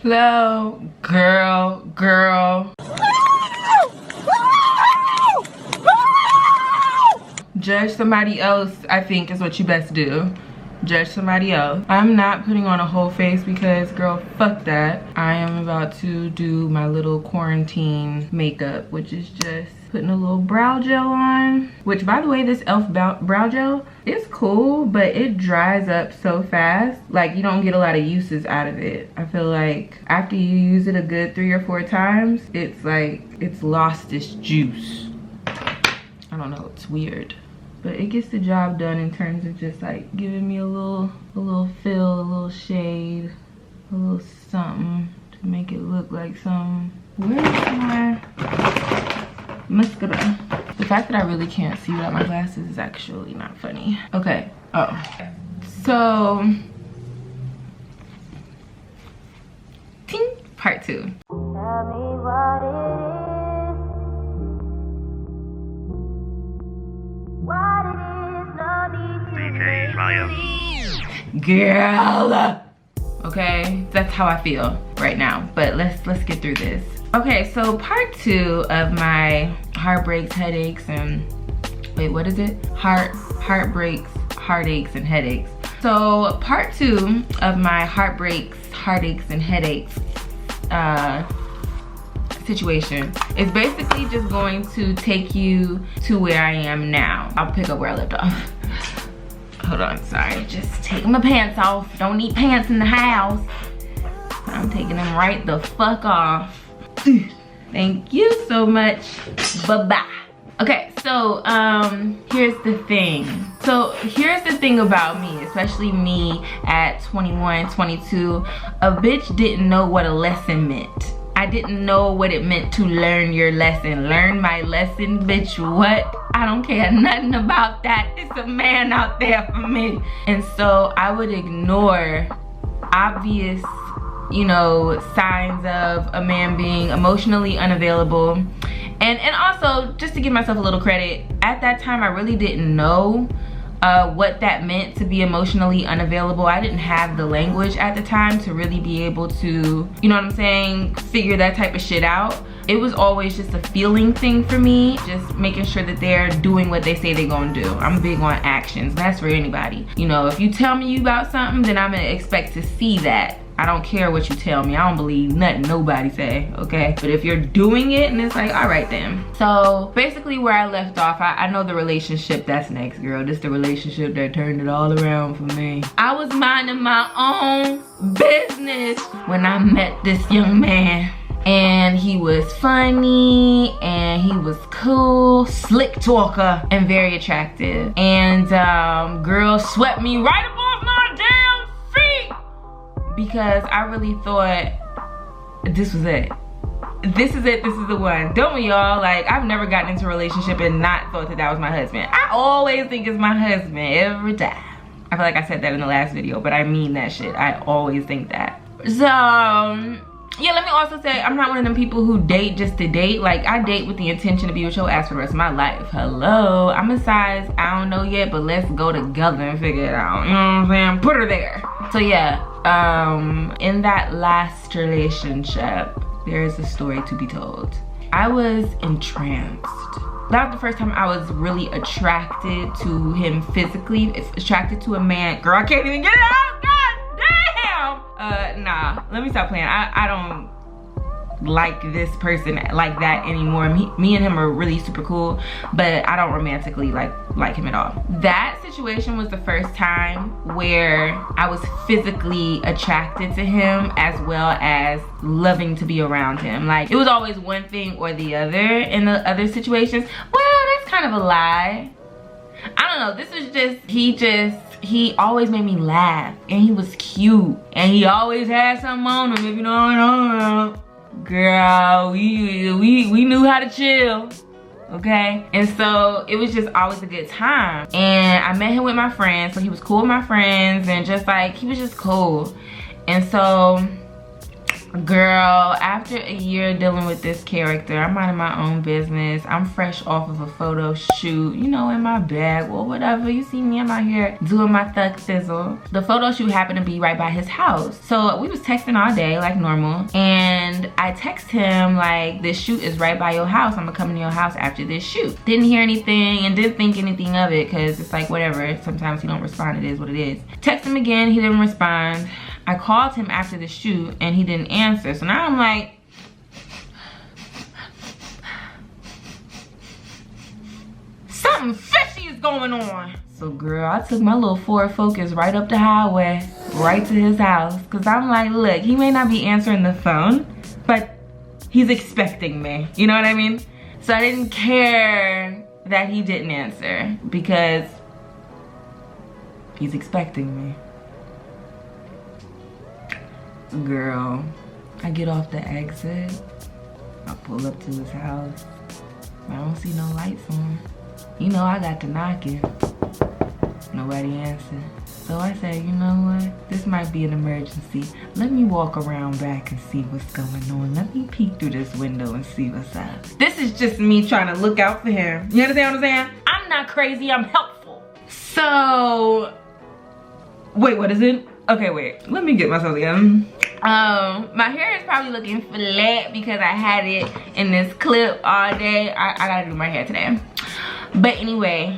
Hello, girl. Judge somebody else, I think, is what you best do. Judge somebody else. I'm not putting on a whole face because, girl, fuck that. I am about to do my little quarantine makeup, which is just putting a little brow gel on. Which, by the way, this e.l.f. brow gel is cool, but it dries up so fast. Like, you don't get a lot of uses out of it. I feel like after you use it a good 3 or 4 times, it's like, it's lost its juice. I don't know, it's weird. But it gets the job done in terms of just like giving me a little fill, a little shade, a little something to make it look like something. Where's my mascara? The fact that I really can't see without my glasses is actually not funny. Okay, so ting, part 2. Tell me what it is. What it is, no need to Girl, okay, that's how I feel right now, but let's get through this. Okay, so part 2 of my heartbreaks, headaches, and wait, what is it? Heartbreaks, heartaches, and headaches. So part 2 of my heartbreaks, heartaches, and headaches situation is basically just going to take you to where I am now. I'll pick up where I left off. Hold on, sorry, just taking my pants off. Don't need pants in the house. I'm taking them right the fuck off. Thank you so much, bye-bye. Okay, so here's the thing. Here's the thing about me, especially me at 21, 22. A bitch didn't know what a lesson meant. I didn't know what it meant to learn your lesson. Learn my lesson, bitch, what? I don't care nothing about that. It's a man out there for me. And so I would ignore obvious, you know, signs of a man being emotionally unavailable. And also, just to give myself a little credit, at that time I really didn't know what that meant to be emotionally unavailable. I didn't have the language at the time to really be able to, you know what I'm saying, figure that type of shit out. It was always just a feeling thing for me, just making sure that they're doing what they say they're gonna do. I'm big on actions, that's for anybody. You know, if you tell me you about something, then I'm gonna expect to see that. I don't care what you tell me. I don't believe nothing nobody say, okay? But if you're doing it and it's like, all right then. So basically where I left off, I know the relationship that's next, girl. This the relationship that turned it all around for me. I was minding my own business when I met this young man. And he was funny, and he was cool, slick talker, and very attractive. And girl swept me right above my damn feet, because I really thought this was it. This is it, this is the one. Don't we all? Like, I've never gotten into a relationship and not thought that that was my husband. I always think it's my husband every time. I feel like I said that in the last video, but I mean that shit. I always think that. So yeah, let me also say, I'm not one of them people who date just to date. Like, I date with the intention to be with your ass for the rest of my life. Hello, I'm a size, I don't know yet, but let's go together and figure it out. You know what I'm saying? Put her there. So yeah, in that last relationship, there is a story to be told. I was entranced. That was the first time I was really attracted to him physically. Attracted to a man. Girl, I can't even get it out. God damn. Nah, let me stop playing. I don't like this person like that anymore. Me and him are really super cool, but I don't romantically like him at all. That situation was the first time where I was physically attracted to him as well as loving to be around him. Like, it was always one thing or the other in the other situations. Well, that's kind of a lie. I don't know, this was just, he always made me laugh, and he was cute, and he always had something on him, if you know what I mean. Girl, we knew how to chill, okay? And so it was just always a good time. And I met him with my friends, so he was cool with my friends, and just like, he was just cool. And so Girl, after a year dealing with this character, I'm minding my own business. I'm fresh off of a photo shoot, you know, in my bag or whatever. You see me, I'm out here doing my thug thizzle. The photo shoot happened to be right by his house. So we was texting all day like normal. And I text him like, this shoot is right by your house. I'm gonna come to your house after this shoot. Didn't hear anything and didn't think anything of it because it's like whatever. Sometimes he don't respond, it is what it is. Text him again, he didn't respond. I called him after the shoot and he didn't answer. So now I'm like, something fishy is going on. So girl, I took my little Ford Focus right up the highway, right to his house. Cause I'm like, look, he may not be answering the phone, but he's expecting me. You know what I mean? So I didn't care that he didn't answer because he's expecting me. Girl, I get off the exit, I pull up to his house, I don't see no lights on. You know I got to knocking, nobody answered. So I said, you know what, this might be an emergency. Let me walk around back and see what's going on. Let me peek through this window and see what's up. This is just me trying to look out for him. You understand what I'm saying? I'm not crazy, I'm helpful. So, wait, what is it? Okay, wait, let me get myself together. My hair is probably looking flat because I had it in this clip all day. I gotta do my hair today. But anyway,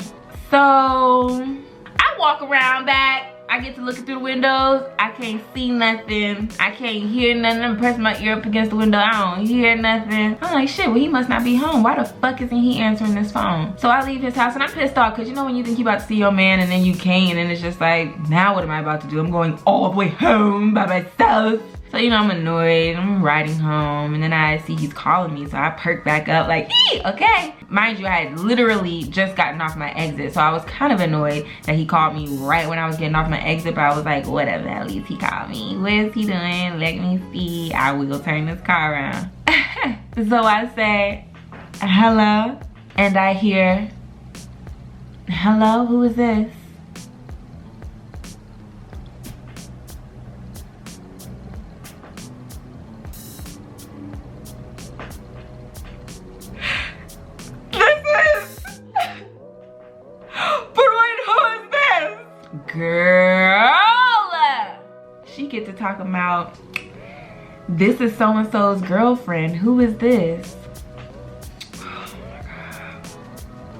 so I walk around back. I get to looking through the windows. I can't see nothing. I can't hear nothing. I'm pressing my ear up against the window. I don't hear nothing. I'm like, shit, well, he must not be home. Why the fuck isn't he answering this phone? So I leave his house and I'm pissed off because you know when you think you about to see your man and then you can't and then it's just like, now what am I about to do? I'm going all the way home by myself. So, you know, I'm annoyed, I'm riding home, and then I see he's calling me, so I perk back up like, okay. Mind you, I had literally just gotten off my exit, so I was kind of annoyed that he called me right when I was getting off my exit, but I was like, whatever, at least he called me. What is he doing? Let me see. I will turn this car around. So I say, hello, and I hear, hello, who is this? Girl, she get to talk about, this is so-and-so's girlfriend. Who is this? Oh my God.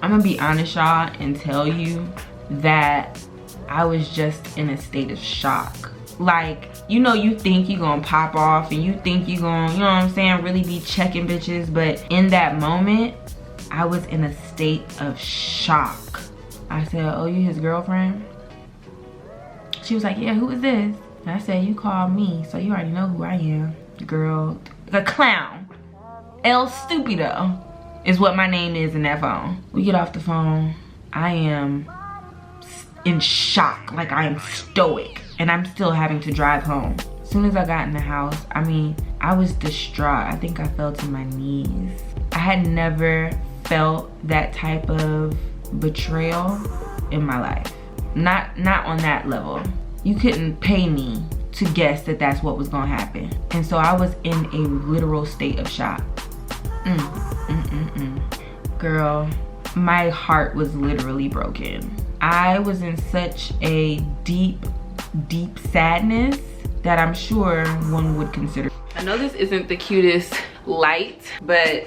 I'm gonna be honest, y'all, and tell you that I was just in a state of shock. Like, you know, you think you're gonna pop off and you think you're gonna, you know what I'm saying, really be checking bitches, but in that moment, I was in a state of shock. I said, oh, you his girlfriend? She was like, yeah, who is this? And I said, you called me, so you already know who I am. Girl, the clown. El Stupido is what my name is in that phone. We get off the phone. I am in shock, like I am stoic. And I'm still having to drive home. As soon as I got in the house, I mean, I was distraught. I think I fell to my knees. I had never felt that type of betrayal in my life. Not on that level. You couldn't pay me to guess that that's what was gonna happen. And so I was in a literal state of shock. Girl, my heart was literally broken. I was in such a deep sadness that I'm sure one would consider. I know this isn't the cutest light, but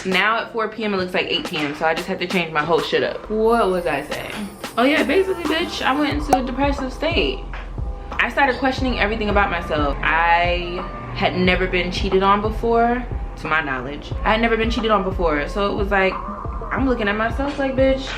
now at 4 p.m. it looks like 8 p.m. so I just had to change my whole shit up. What was I saying? Oh yeah, basically, bitch, I went into a depressive state. I started questioning everything about myself. I had never been cheated on before, to my knowledge. I had never been cheated on before, so it was like, I'm looking at myself like, bitch,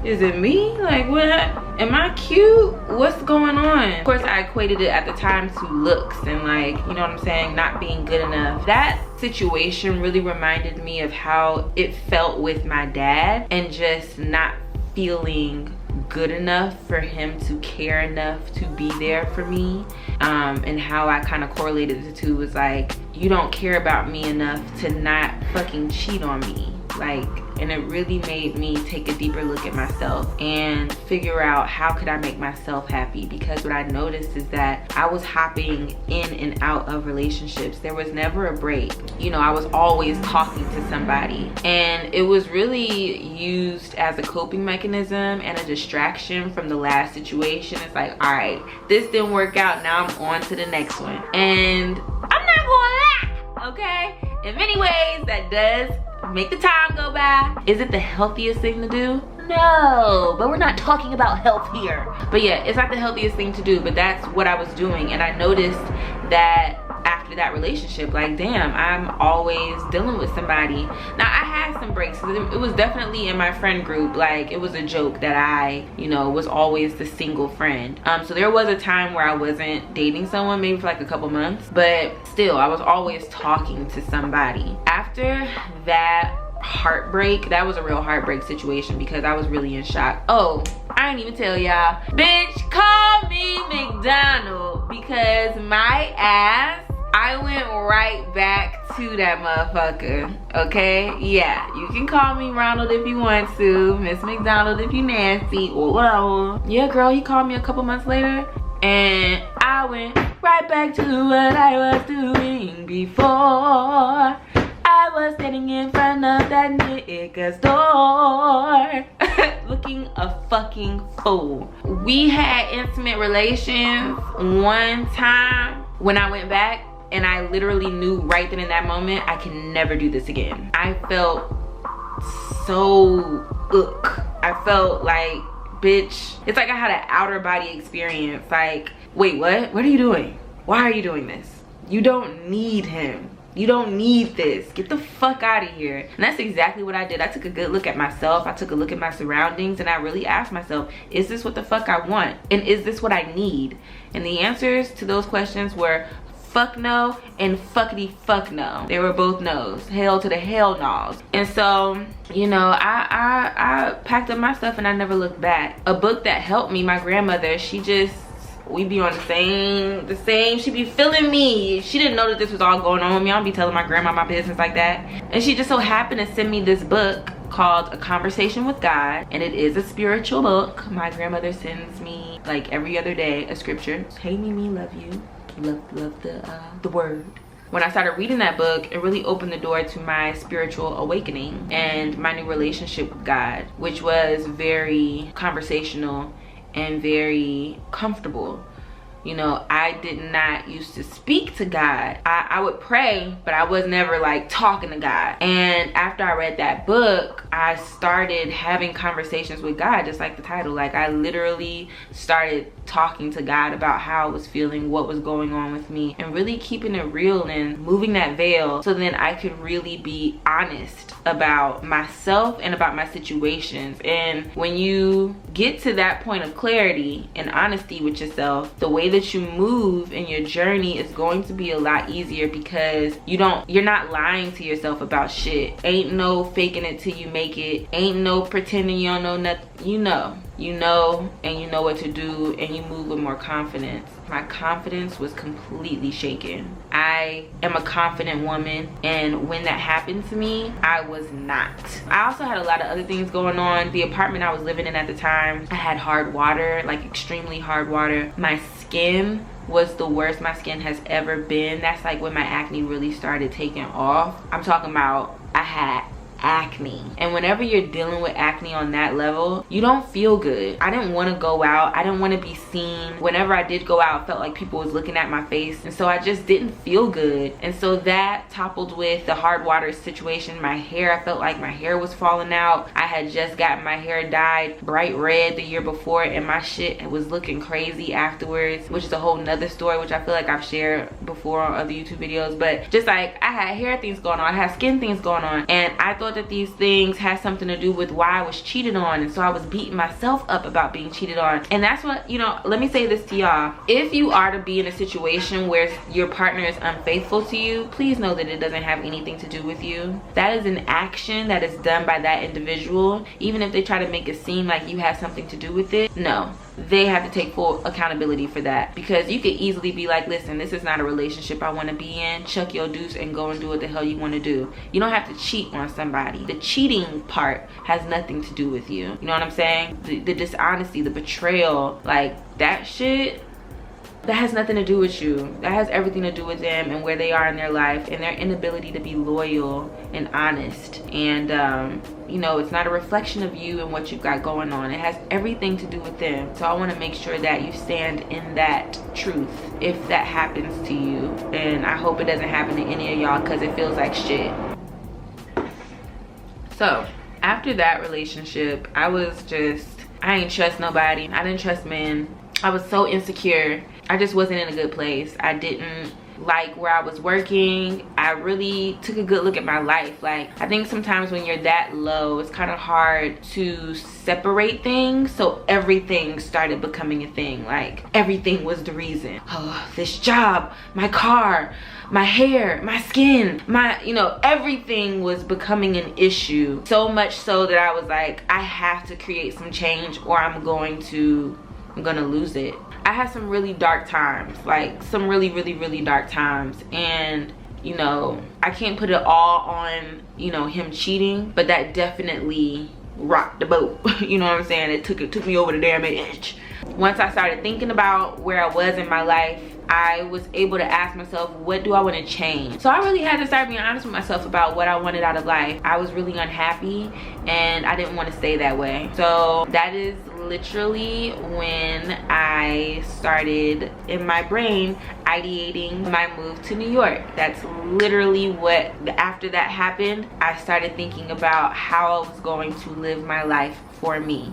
is it me? Like, what? Am I cute? What's going on? Of course, I equated it at the time to looks and, like, you know what I'm saying, not being good enough. That situation really reminded me of how it felt with my dad and just not feeling good enough for him to care enough to be there for me. And how I kind of correlated the two was like, you don't care about me enough to not fucking cheat on me. like, and it really made me take a deeper look at myself and figure out how could I make myself happy. Because what I noticed is that I was hopping in and out of relationships. There was never a break. You know, I was always talking to somebody, and it was really used as a coping mechanism and a distraction from the last situation. It's like, all right, this didn't work out, now I'm on to the next one. And I'm not gonna lie, okay? In many ways, that does make the time go by. Is it the healthiest thing to do? No, but we're not talking about health here. But yeah, it's not the healthiest thing to do, but that's what I was doing. And I noticed that after that relationship, like, damn, I'm always dealing with somebody. Now, I had some breaks. It was definitely in my friend group. Like, it was a joke that I, you know, was always the single friend. So there was a time where I wasn't dating someone, maybe for like a couple months, but still, I was always talking to somebody. After that heartbreak, that was a real heartbreak situation because I was really in shock. Oh, I didn't even tell y'all, bitch, call me McDonald, because my ass, I went right back to that motherfucker, okay? Yeah, you can call me Ronald if you want to, Miss McDonald if you nasty, or whatever. Yeah, girl, he called me a couple months later, and I went right back to what I was doing before. I was standing in front of that nigga's door looking a fucking fool. We had intimate relations one time when I went back, and I literally knew right then in that moment I can never do this again. I felt so I felt like, bitch, it's like I had an outer body experience. Like, wait, what are you doing? Why are you doing this? You don't need him. You don't need this. Get the fuck out of here. And that's exactly what I did. I took a good look at myself. I took a look at my surroundings, and I really asked myself, is this what the fuck I want? And is this what I need? And the answers to those questions were fuck no and fuckity fuck no. They were both no's. Hell to the hell no's. And so, you know, I packed up my stuff and I never looked back. A book that helped me, my grandmother, we be on the same, she be feeling me. She didn't know that this was all going on with me. I don't be telling my grandma my business like that. And she just so happened to send me this book called A Conversation with God, and it is a spiritual book. My grandmother sends me like every other day a scripture. Hey Mimi, love you. Love the word. When I started reading that book, it really opened the door to my spiritual awakening and my new relationship with God, which was very conversational and very comfortable. You know, I did not used to speak to God. I would pray, but I was never like talking to God. And after I read that book, I started having conversations with God, just like the title. Like, I literally started talking to God about how I was feeling, what was going on with me, and really keeping it real and moving that veil so then I could really be honest about myself and about my situations. And when you get to that point of clarity and honesty with yourself, the way that you move in your journey is going to be a lot easier, because you're not lying to yourself about shit. Ain't no faking it till you make it. Ain't no pretending you don't know nothing. You know, and you know what to do, and you move with more confidence. My confidence was completely shaken. I am a confident woman, and when that happened to me, I was not. I also had a lot of other things going on. The apartment I was living in at the time, I had hard water, like extremely hard water. My skin was the worst my skin has ever been. That's like when my acne really started taking off. I'm talking about, I had acne. And whenever you're dealing with acne on that level, you don't feel good. I didn't want to go out. I didn't want to be seen. Whenever I did go out, I felt like people was looking at my face, and so I just didn't feel good. And so that toppled with the hard water situation. My hair, I felt like my hair was falling out. I had just gotten my hair dyed bright red the year before, and my shit was looking crazy afterwards, which is a whole nother story, which I feel like I've shared before on other YouTube videos. But just like, I had hair things going on, I had skin things going on, and I thought that these things had something to do with why I was cheated on. And so I was beating myself up about being cheated on. And that's what, you know, let me say this to y'all. If you are to be in a situation where your partner is unfaithful to you, please know that it doesn't have anything to do with you. That is an action that is done by that individual. Even if they try to make it seem like you have something to do with it, no, they have to take full accountability for that. Because you could easily be like, listen, this is not a relationship I want to be in. Chuck your deuce and go and do what the hell you want to do. You don't have to cheat on somebody. somebody. The cheating part has nothing to do with you. You know what I'm saying? The dishonesty, the betrayal, like that shit, that has nothing to do with you. That has everything to do with them and where they are in their life and their inability to be loyal and honest. And you know, it's not a reflection of you and what you've got going on. It has everything to do with them. So I want to make sure that you stand in that truth if that happens to you. And I hope it doesn't happen to any of y'all, because it feels like shit. So after that relationship, I ain't trust nobody. I didn't trust men. I was so insecure. I just wasn't in a good place. I didn't like where I was working. I really took a good look at my life. Like, I think sometimes when you're that low, it's kind of hard to separate things. So everything started becoming a thing. Like, everything was the reason. Oh, this job, my car, my hair, my skin, you know, everything was becoming an issue. So much so that I was like, I have to create some change or I'm gonna lose it. I had some really dark times, like some really dark times, and you know, I can't put it all on, you know, him cheating, but that definitely rocked the boat. You know what I'm saying? It took me over the damn edge. Once I started thinking about where I was in my life, I was able to ask myself, what do I want to change? So I really had to start being honest with myself about what I wanted out of life. I was really unhappy and I didn't want to stay that way. So that is literally when I started in my brain ideating my move to New York. That's literally what, after that happened, I started thinking about how I was going to live my life for me.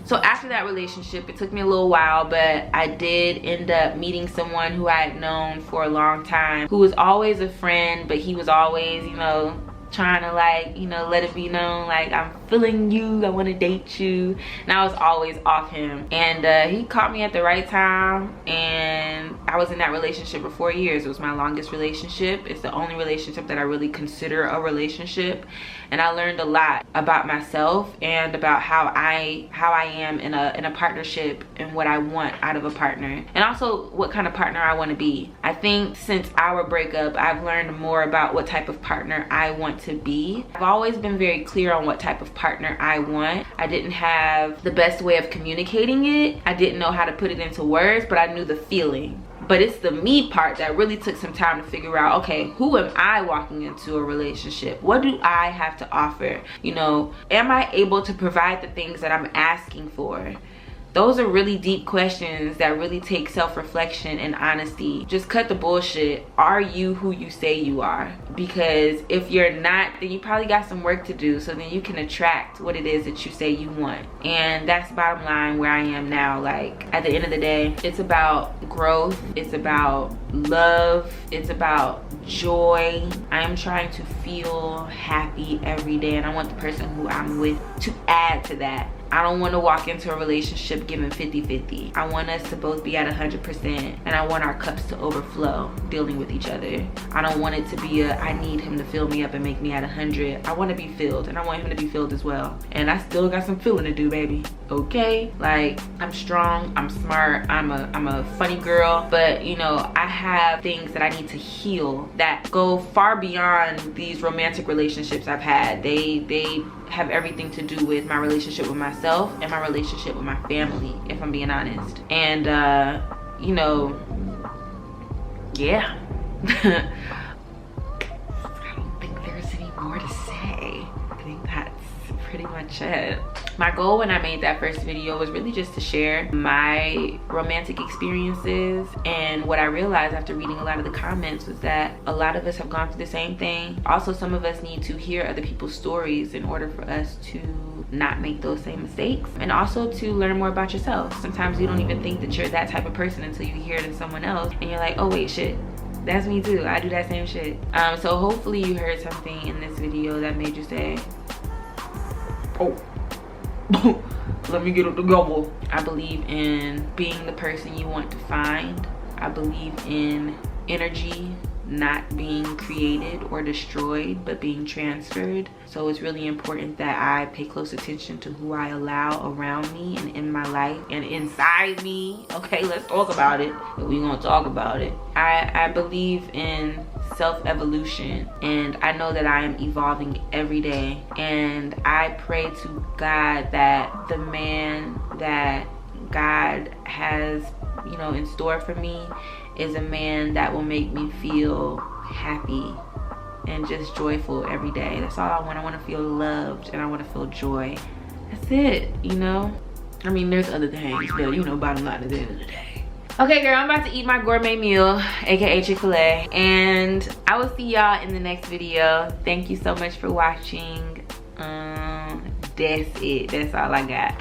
So after that relationship, it took me a little while, but I did end up meeting someone who I had known for a long time, who was always a friend, but he was always, you know, trying to, like, you know, let it be known, like, I'm feeling you, I want to date you, and I was always off him. And he caught me at the right time, and I was in that relationship for 4 years. It was my longest relationship. It's the only relationship that I really consider a relationship, and I learned a lot about myself and about how I am in a partnership and what I want out of a partner, and also what kind of partner I want to be. I think since our breakup, I've learned more about what type of partner I want to be. I've always been very clear on what type of partner I want. I didn't have the best way of communicating it. I didn't know how to put it into words, but I knew the feeling. But it's the me part that really took some time to figure out, okay, who am I walking into a relationship? What do I have to offer? You know, am I able to provide the things that I'm asking for? Those are really deep questions that really take self-reflection and honesty. Just cut the bullshit. Are you who you say you are? Because if you're not, then you probably got some work to do, so then you can attract what it is that you say you want. And that's bottom line where I am now. Like, at the end of the day, it's about growth, it's about love, it's about joy. I am trying to feel happy every day, and I want the person who I'm with to add to that. I don't want to walk into a relationship giving 50-50. I want us to both be at 100%, and I want our cups to overflow dealing with each other. I don't want it to be I need him to fill me up and make me at 100. I want to be filled, and I want him to be filled as well. And I still got some filling to do, baby. Okay? Like, I'm strong, I'm smart, I'm a funny girl, but you know, I have things that I need to heal that go far beyond these romantic relationships I've had. They have everything to do with my relationship with myself and my relationship with my family, if I'm being honest. And you know, yeah. I don't think there's any more to say. I think that's pretty much it. My goal when I made that first video was really just to share my romantic experiences, and what I realized after reading a lot of the comments was that a lot of us have gone through the same thing. Also, some of us need to hear other people's stories in order for us to not make those same mistakes, and also to learn more about yourself. Sometimes you don't even think that you're that type of person until you hear it in someone else, and you're like, oh wait, shit, that's me too. I do that same shit. So hopefully you heard something in this video that made you say, oh, let me get up the gobble. I believe in being the person you want to find. I believe in energy, not being created or destroyed, but being transferred. So it's really important that I pay close attention to who I allow around me and in my life and inside me. Okay, let's talk about it. We're gonna talk about it. I believe in self-evolution, and I know that I am evolving every day, and I pray to God that the man that God has, you know, in store for me is a man that will make me feel happy and just joyful every day. That's all I want. I want to feel loved and I want to feel joy. That's it, you know. I mean, there's other things, but you know, bottom line at the end of the day. Okay, girl, I'm about to eat my gourmet meal, aka Chick-fil-A, and I will see y'all in the next video. Thank you so much for watching. That's it. That's all I got.